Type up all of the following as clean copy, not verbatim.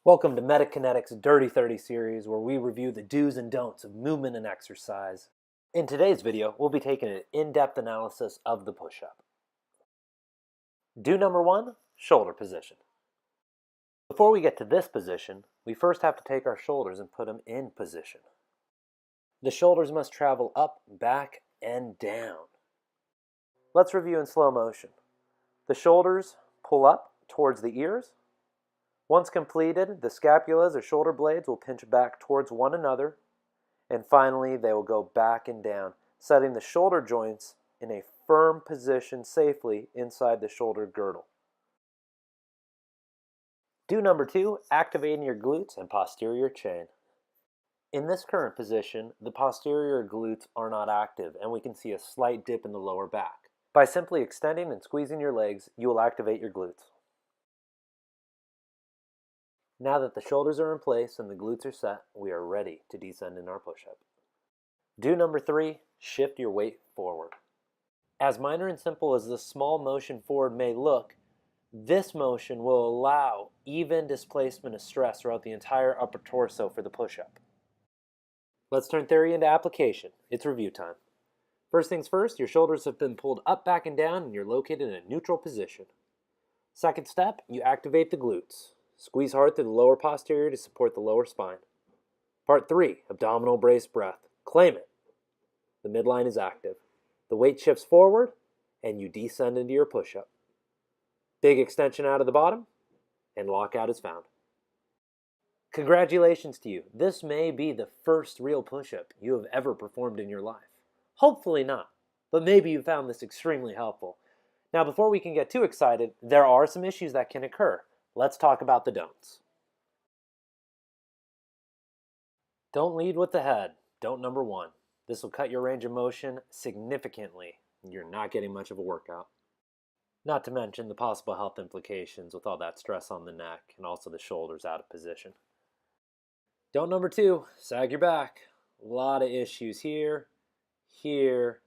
Welcome to Metakinetics Dirty 30 series, where we review the do's and don'ts of movement and exercise. In today's video, we'll be taking an in-depth analysis of the push-up. Do number 1, shoulder position. Before we get to this position, we first have to take our shoulders and put them in position. The shoulders must travel up, back, and down. Let's review in slow motion. The shoulders pull up towards the ears. Once completed, the scapulas or shoulder blades will pinch back towards one another, and finally they will go back and down, setting the shoulder joints in a firm position safely inside the shoulder girdle. Do number 2, activating your glutes and posterior chain. In this current position, the posterior glutes are not active, and we can see a slight dip in the lower back. By simply extending and squeezing your legs, you will activate your glutes. Now that the shoulders are in place and the glutes are set, we are ready to descend in our push-up. Do number 3, shift your weight forward. As minor and simple as this small motion forward may look, this motion will allow even displacement of stress throughout the entire upper torso for the push-up. Let's turn theory into application. It's review time. First things first, your shoulders have been pulled up, back, and down, and you're located in a neutral position. Second step, you activate the glutes. Squeeze hard through the lower posterior to support the lower spine. Part 3, abdominal brace breath. Claim it. The midline is active. The weight shifts forward, and you descend into your push-up. Big extension out of the bottom, and lockout is found. Congratulations to you. This may be the first real push-up you have ever performed in your life. Hopefully not, but maybe you found this extremely helpful. Now, before we can get too excited, there are some issues that can occur. Let's talk about the don'ts. Don't lead with the head. Don't number 1. This will cut your range of motion significantly. You're not getting much of a workout. Not to mention the possible health implications with all that stress on the neck and also the shoulders out of position. Don't number 2, sag your back. A lot of issues here, here,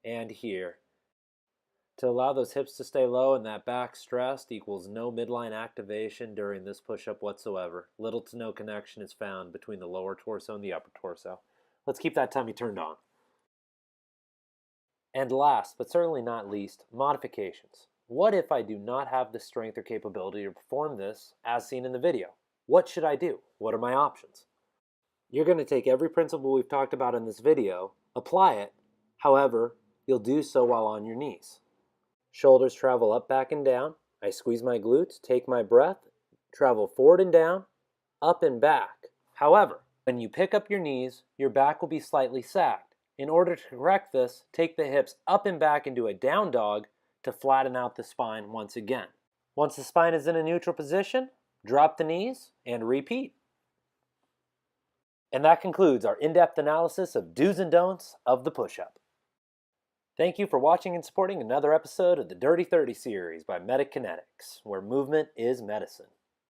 and here. To allow those hips to stay low and that back stressed equals no midline activation during this push-up whatsoever. Little to no connection is found between the lower torso and the upper torso. Let's keep that tummy turned on. And last, but certainly not least, modifications. What if I do not have the strength or capability to perform this as seen in the video? What should I do? What are my options? You're going to take every principle we've talked about in this video, apply it, however, you'll do so while on your knees. Shoulders travel up, back, and down. I squeeze my glutes, take my breath, travel forward and down, up and back. However, when you pick up your knees, your back will be slightly sagged. In order to correct this, take the hips up and back into a down dog to flatten out the spine once again. Once the spine is in a neutral position, drop the knees and repeat. And that concludes our in-depth analysis of do's and don'ts of the push-up. Thank you for watching and supporting another episode of the Dirty 30 series by Metakinetics, where movement is medicine.